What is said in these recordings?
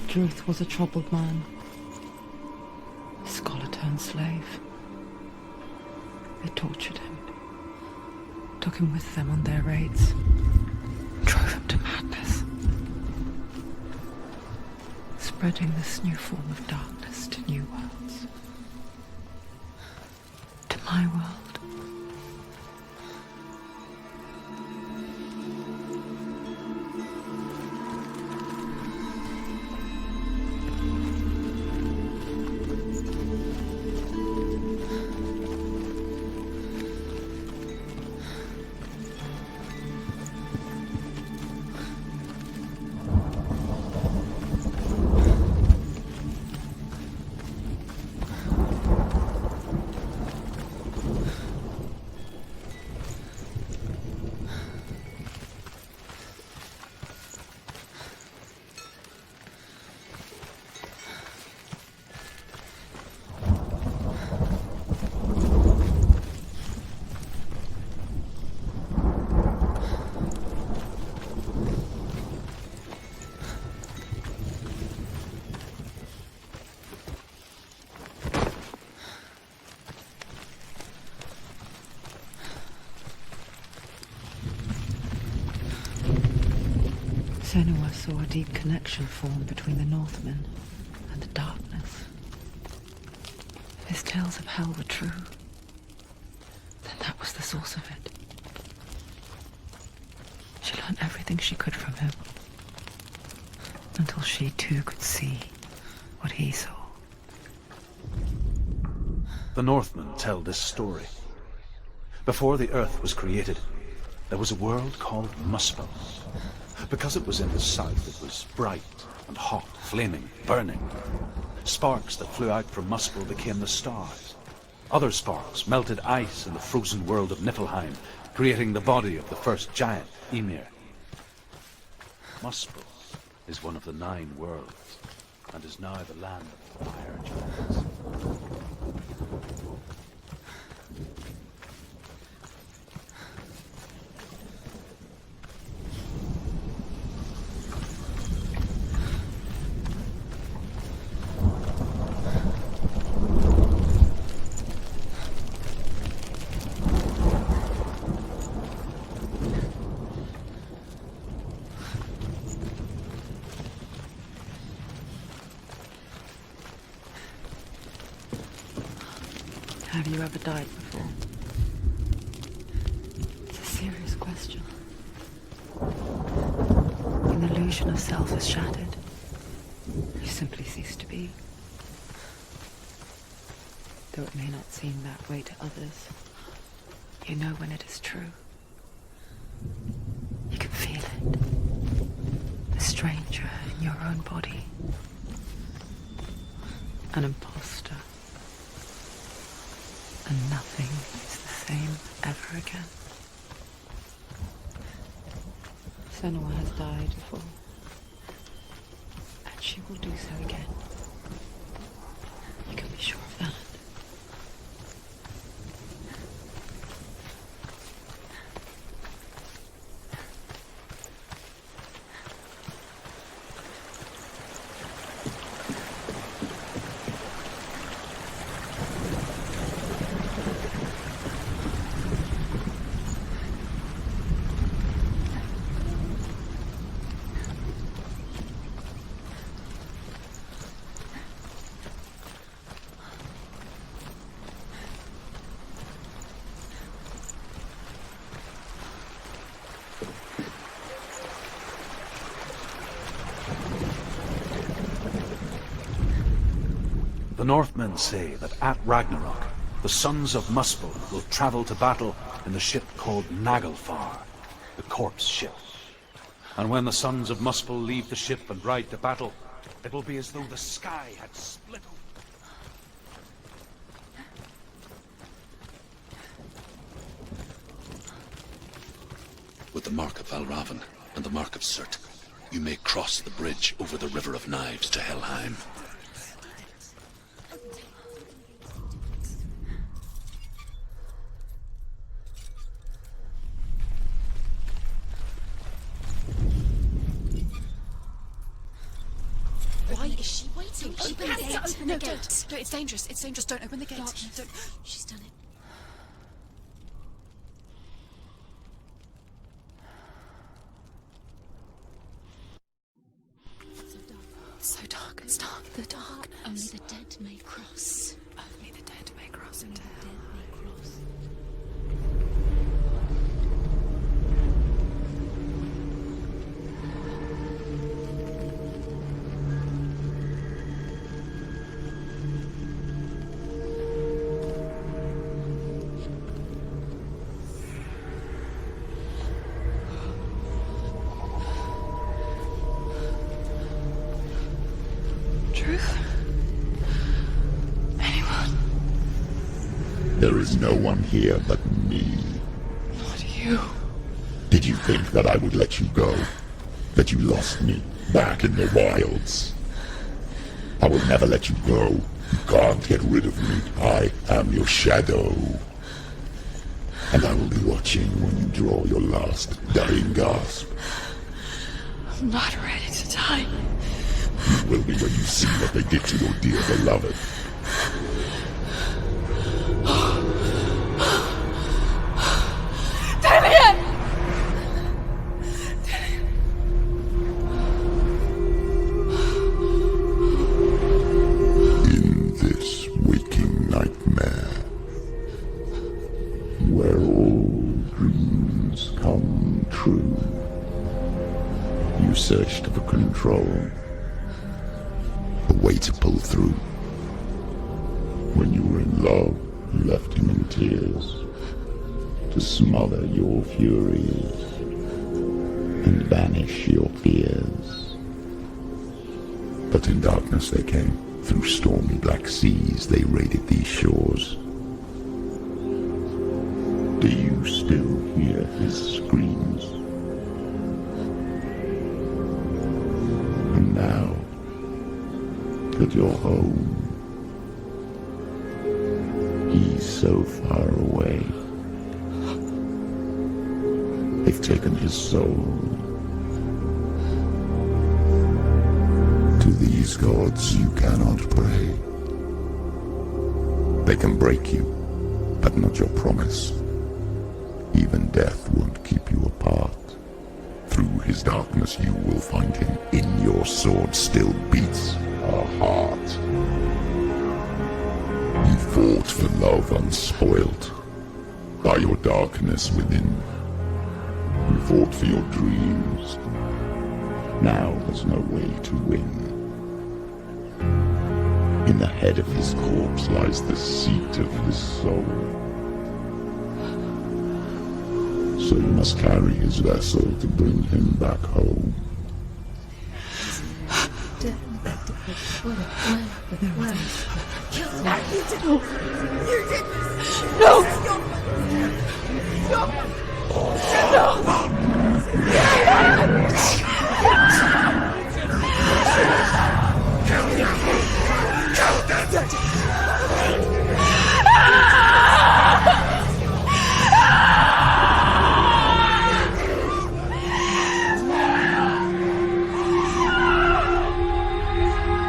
Druth was a troubled man. Scholar turned slave. They tortured him. Took him with them on their raids. Drove him to madness. Spreading this new form of darkness to new worlds. To my world. Senua saw a deep connection form between the Northmen and the darkness. If his tales of hell were true, then that was the source of it. She learned everything she could from him, until she too could see what he saw. The Northmen tell this story. Before the Earth was created, there was a world called Muspel. Because it was in the south, it was bright and hot, flaming, burning. Sparks that flew out from Muspel became the stars. Other sparks melted ice in the frozen world of Niflheim, creating the body of the first giant, Ymir. Muspel is one of the 9 worlds, and is now the land of the fire giants. Have you ever died before? It's a serious question. When the illusion of self is shattered, you simply cease to be. Though it may not seem that way to others, you know when it is true. You can feel it. A stranger in your own body. An imposter. And nothing is the same ever again. Senua has died before. And she will do so again. You can be sure of that. The Northmen say that at Ragnarok, the sons of Muspel will travel to battle in the ship called Naglfar, the corpse ship. And when the sons of Muspel leave the ship and ride to battle, it will be as though the sky had split open. With the mark of Valravan and the mark of Surt, you may cross the bridge over the River of Knives to Helheim. Why Is she waiting? Open the gate. Open the gate. No, it's dangerous. It's dangerous. Don't open the gate. Darkness. Don't. She's done it. It's so dark. It's dark. The dark. Only the dead may cross. Only the dead may cross into hell. Dead may cross. Truth? Anyone? There is no one here but me. Not you. Did you think that I would let you go? That you lost me back in the wilds? I will never let you go. You can't get rid of me. I am your shadow. And I will be watching when you draw your last dying gasp. I'm not ready to die. You will be when you see what they did to your dear beloved. In this waking nightmare, where all dreams come true, you searched for control, a way to pull through. When you were in love, you left him in tears, to smother your furies and banish your fears. But in darkness they came, through stormy black seas they raided these shores. Do you still hear his screams? And now that you're home, he's so far away. They've taken his soul. To these gods you cannot pray. They can break you, but not your promise. Even death won't keep you apart. Through his darkness you will find him. In your sword still beats a heart. You fought for love unspoilt by your darkness within. You fought for your dreams. Now there's no way to win. In the head of his corpse lies the seat of his soul. So you must carry his vessel to bring him back home.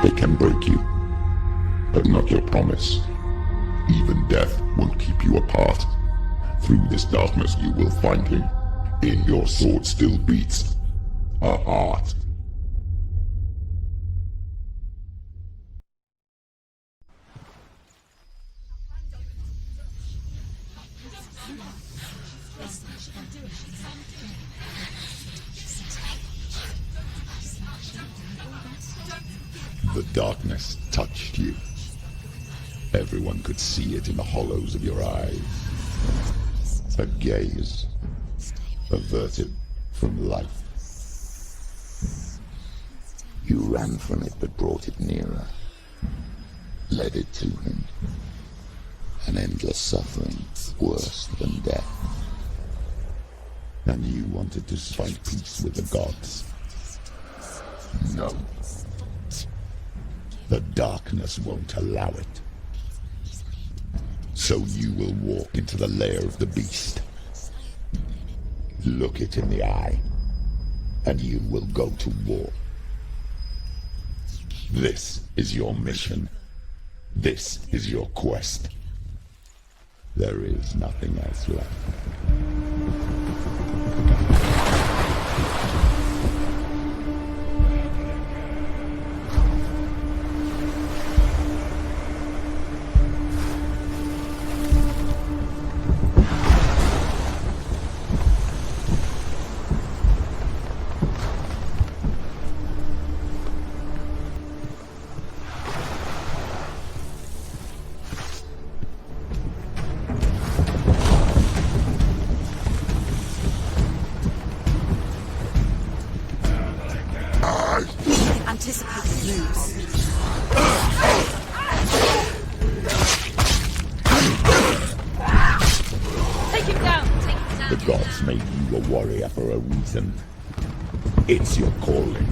They can break you, but not your promise. Even death won't keep you apart. Through this darkness you will find him. In your sword still beats a heart. The darkness touched you. Everyone could see it in the hollows of your eyes. A gaze averted from life. You ran from it but brought it nearer. Led it to him. An endless suffering worse than death. And you wanted to find peace with the gods. No. The darkness won't allow it. So you will walk into the lair of the beast. Look it in the eye, and you will go to war. This is your mission. This is your quest. There is nothing else left. Anticipate the moves. Take him down! Take him down! The gods made you a warrior for a reason. It's your calling.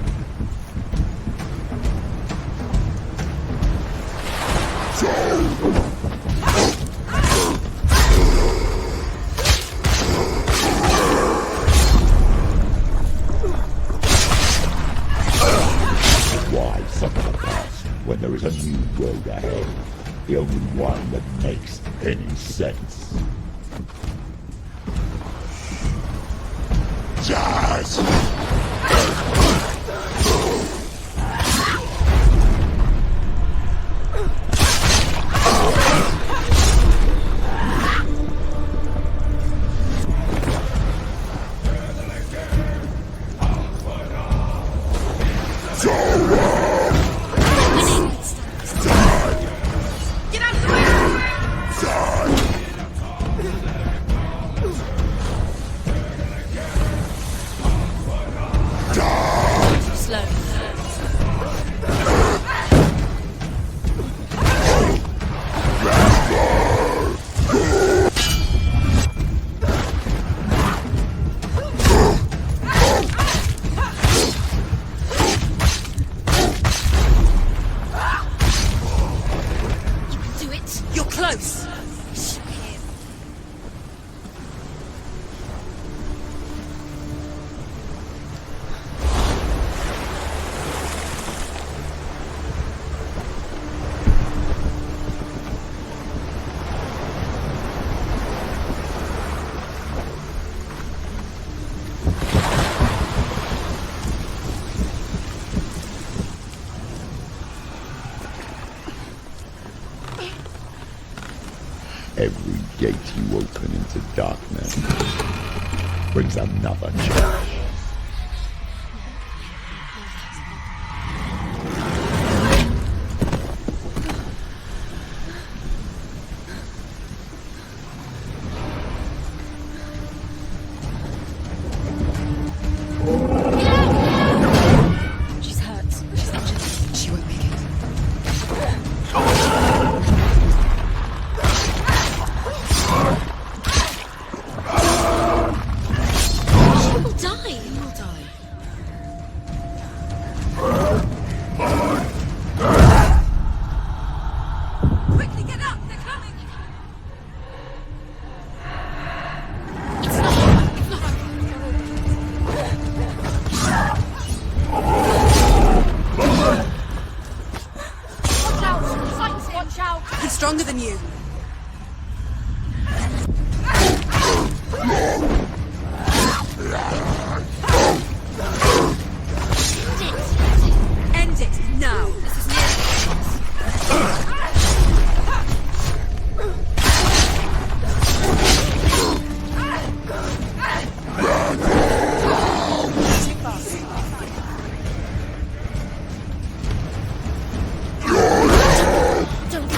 Why suffer the past when there is a new road ahead? The only one that makes any sense. Jazz! Get out of the way! Slow. Do it. You're close. Every gate you open into darkness brings another challenge. She's hurt. She's injured. She won't make it. She will die! You will die. Quickly get up! They're coming! It's not over. It's not over. Watch out! Fight him! Watch out! He's stronger than you. End it now. This is Don't go!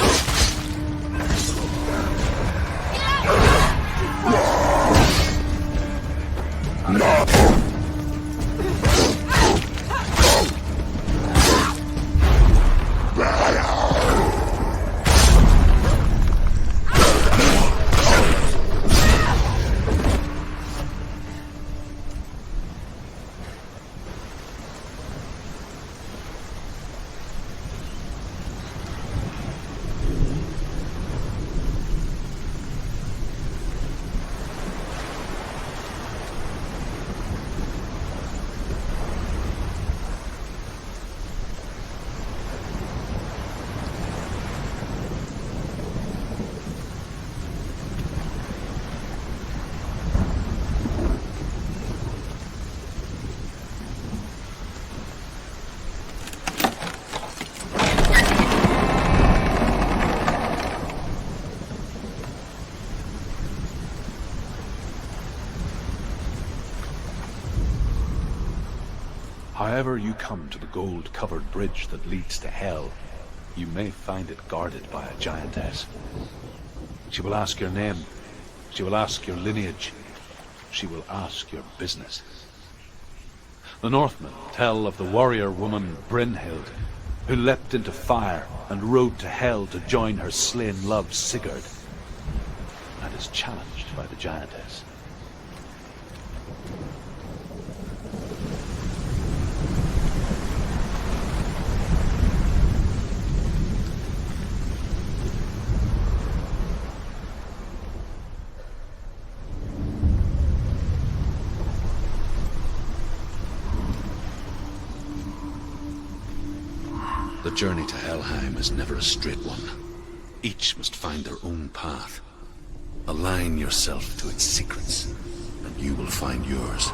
ever you come to the gold-covered bridge that leads to Hell, you may find it guarded by a giantess. She will ask your name. She will ask your lineage. She will ask your business. The Northmen tell of the warrior woman Brynhild, who leapt into fire and rode to Hell to join her slain love Sigurd, and is challenged by the giantess. The journey to Helheim is never a straight one. Each must find their own path. Align yourself to its secrets, and you will find yours.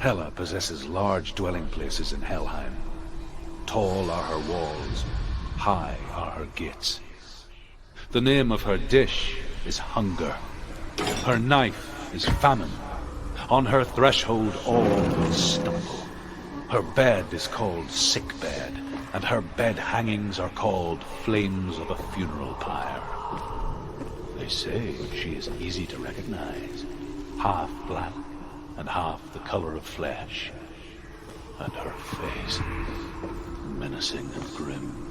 Hela possesses large dwelling places in Helheim. Tall are her walls, high are her gates. The name of her dish is hunger. Her knife is famine. On her threshold all will stumble. Her bed is called sick bed, and her bed hangings are called flames of a funeral pyre. They say she is easy to recognize, half black and half the color of flesh, and her face menacing and grim.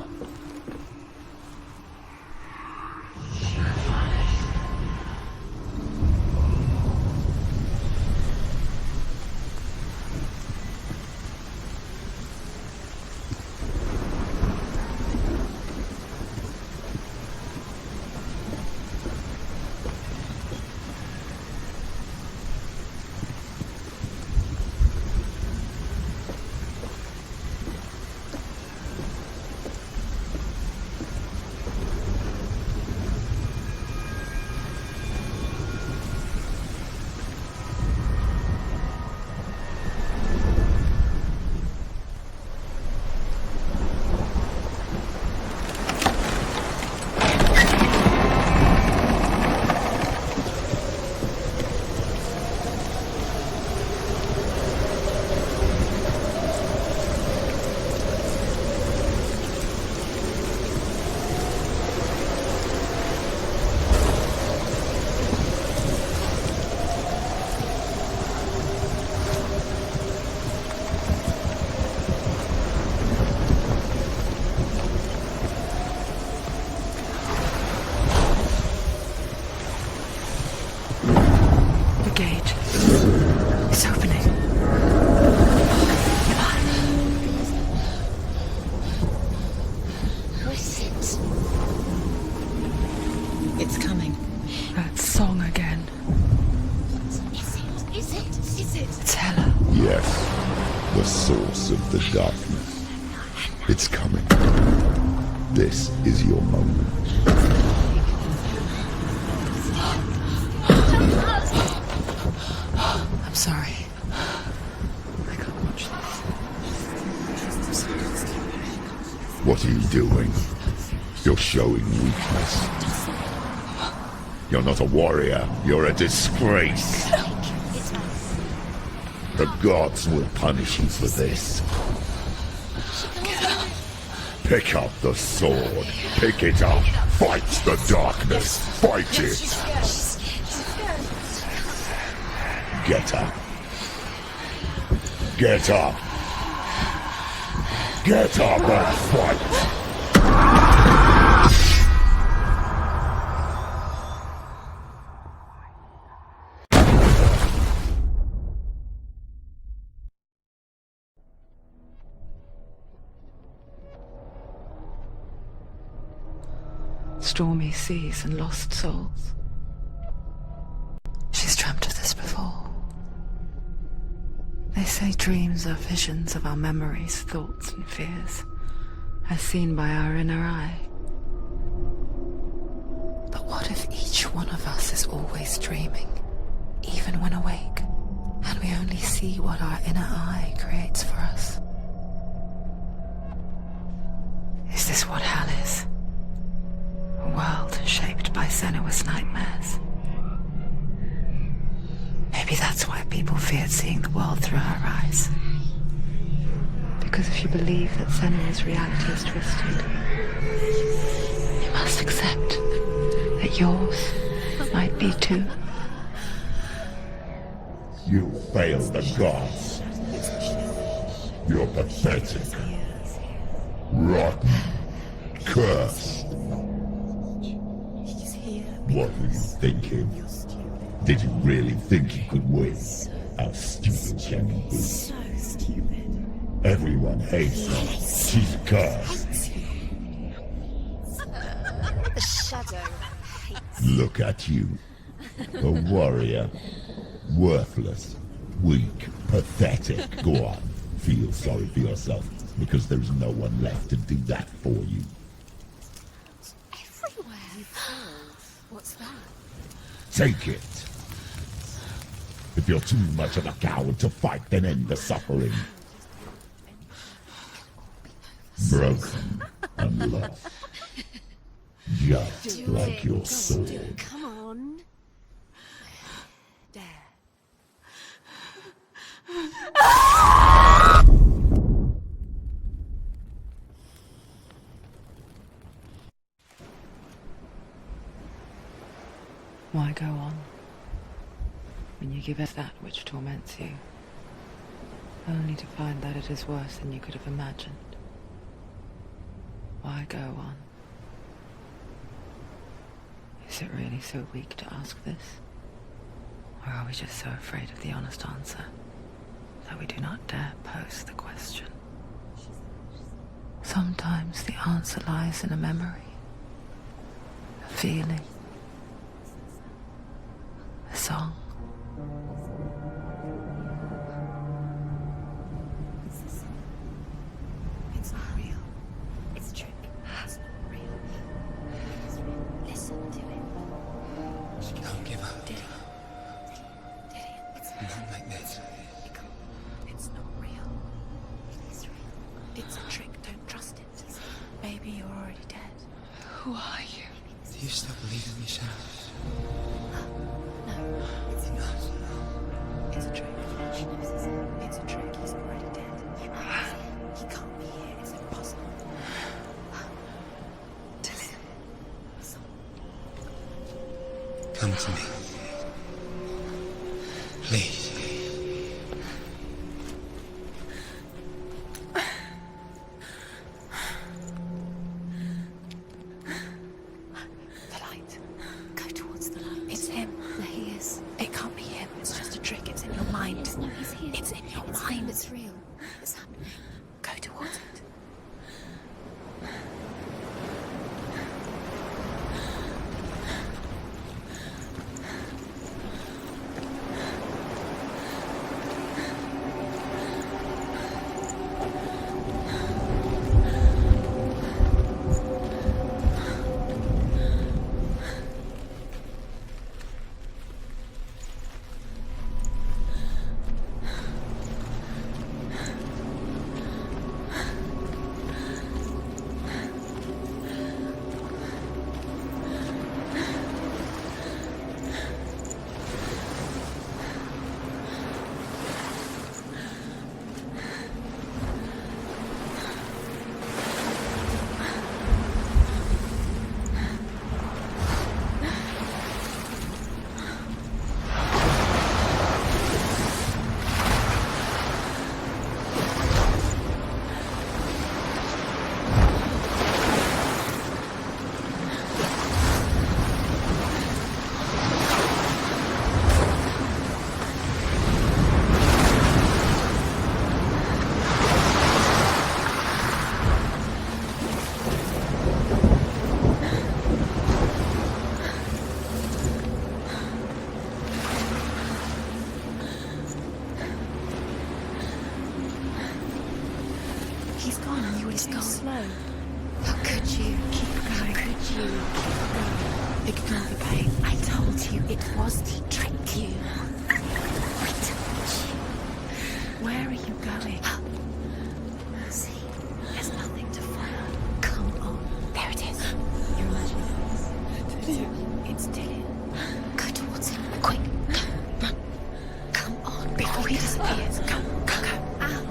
source of the darkness. It's coming. This is your moment. I'm sorry. I can't watch this. What are you doing? You're showing weakness. You're not a warrior. You're a disgrace. The gods will punish you for this. Pick up the sword. Pick it up. Fight the darkness. Fight it. Get up. Get up. Get up and fight. Stormy seas and lost souls. She's dreamt of this before. They say dreams are visions of our memories, thoughts and fears, as seen by our inner eye. But what if each one of us is always dreaming, even when awake, and we only see what our inner eye creates for us? Is this what hell is? A world shaped by Senua's nightmares. Maybe that's why people feared seeing the world through her eyes. Because if you believe that Senua's reality is twisted, you must accept that yours might be too. You failed the gods. You're pathetic. Rotten. Cursed. What were you thinking? Did you really think you could win? How stupid can you be? So stupid. Everyone hates her. She's cursed. The shadow hates. Look at you. A warrior. Worthless. Weak. Pathetic. Go on. Feel sorry for yourself, because there's no one left to do that for you. Everywhere. You failed. What's that? Take it. If you're too much of a coward to fight, then end the suffering. Broken and lost. Just like your sword. Come on. Dare. Why go on when you give us that which torments you, only to find that it is worse than you could have imagined? Why go on? Is it really so weak to ask this? Or are we just so afraid of the honest answer that we do not dare pose the question? Sometimes the answer lies in a memory, a feeling, a song. It's not real. It's a trick. It's not real. It's real. Listen to it. She can't give up. Did it? It's Not like this. it can't. It's not real. It is real. It's a trick. Don't trust it. Baby, you're already dead. Who are you? Do you still believe in me, Shadow? No, it's not. It's a trick. It's a trick. He's already dead. He can't be here. It's impossible. Come to me. Please. The light. Go towards the light. It's him. There he is. It can't be him. It's just a trick. It's in your mind. No, he's here. It's in your mind. It's real. It's happening. Go towards it. slow. How could you? Keep going. How could you? Ignore the pain. I told you it was to trick you. I told you. Where are you going? See, there's nothing to follow. Come on. There it is. You're imagining this. It's Tilly. Go towards him. Quick. Go. Run. Come on. Before he disappears. Go. Go. Go. Ow.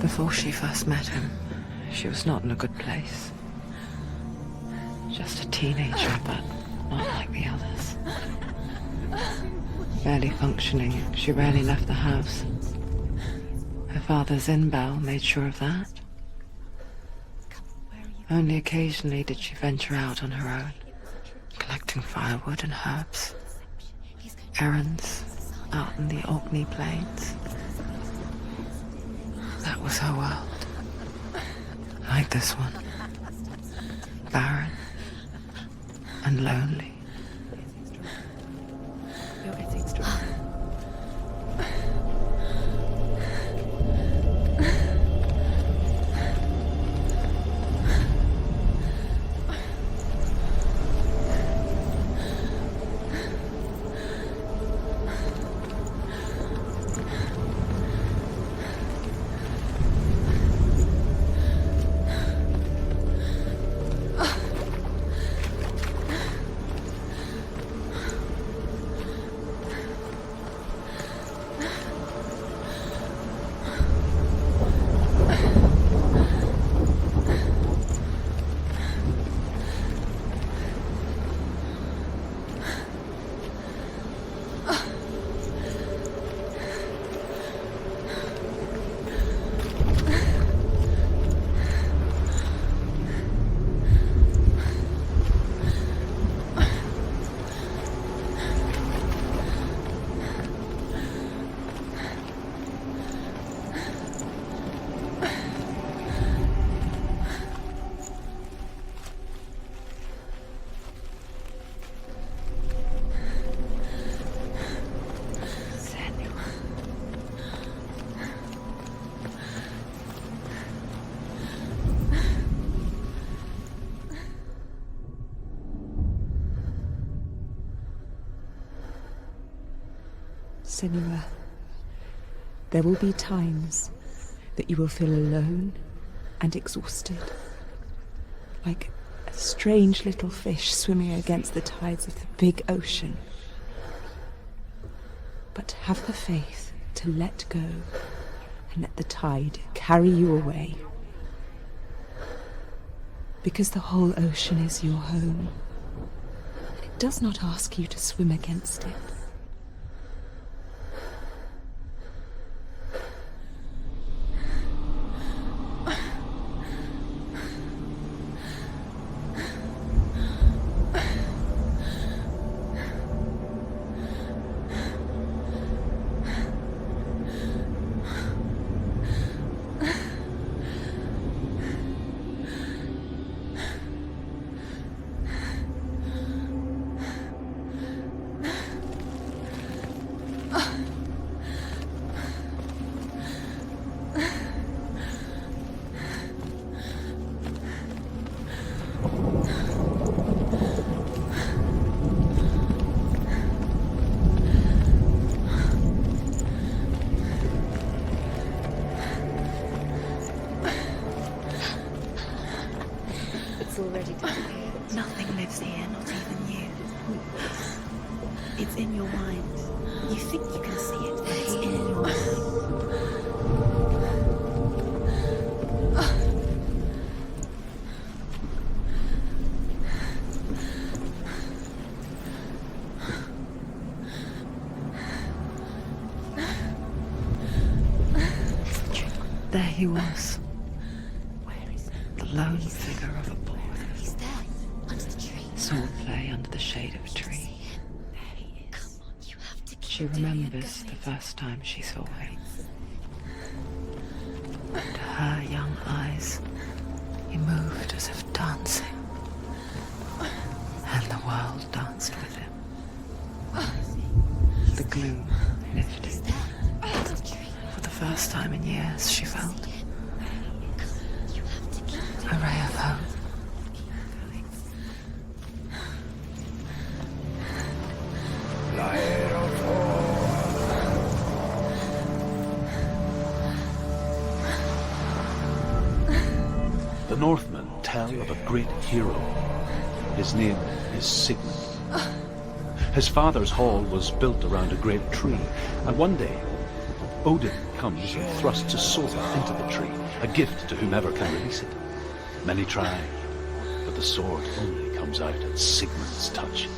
Before she first met him, she was not in a good place. Just a teenager, but not like the others. Barely functioning, she rarely left the house. Her father's in-bell made sure of that. Only occasionally did she venture out on her own, collecting firewood and herbs. Errands out in the Orkney Plains. That was her world. Like this one. Barren and lonely. You're getting stronger. Senua, there will be times that you will feel alone and exhausted, like a strange little fish swimming against the tides of the big ocean. But have the faith to let go and let the tide carry you away. Because the whole ocean is your home. It does not ask you to swim against it. Already disappeared. Nothing lives here, not even you. It's in your mind. You think you can see it, but it's in your mind. There he was. The lone figure of a boy. swordplay under the shade of a tree. She remembers the first time she saw him. And her young eyes, he moved as if dancing. And the world danced with him. The gloom lifted. For the first time in years, she felt a ray of hope. The Northmen tell of a great hero. His name is Sigmund. His father's hall was built around a great tree, and one day Odin comes and thrusts a sword into the tree, a gift to whomever can release it. Many try, but the sword only comes out at Sigmund's touch.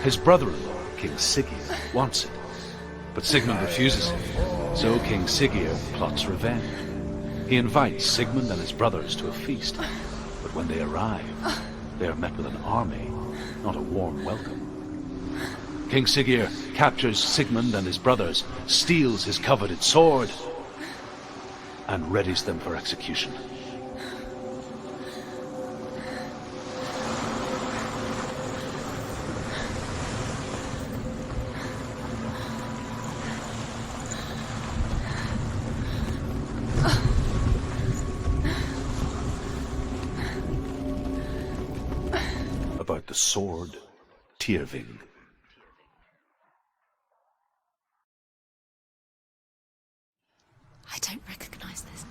His brother-in-law, King Siggeir, wants it, but Sigmund refuses it, so King Siggeir plots revenge. He invites Sigmund and his brothers to a feast, but when they arrive, they are met with an army, not a warm welcome. King Siggeir captures Sigmund and his brothers, steals his coveted sword, and readies them for execution. About the sword Tyrving. I don't recognize this.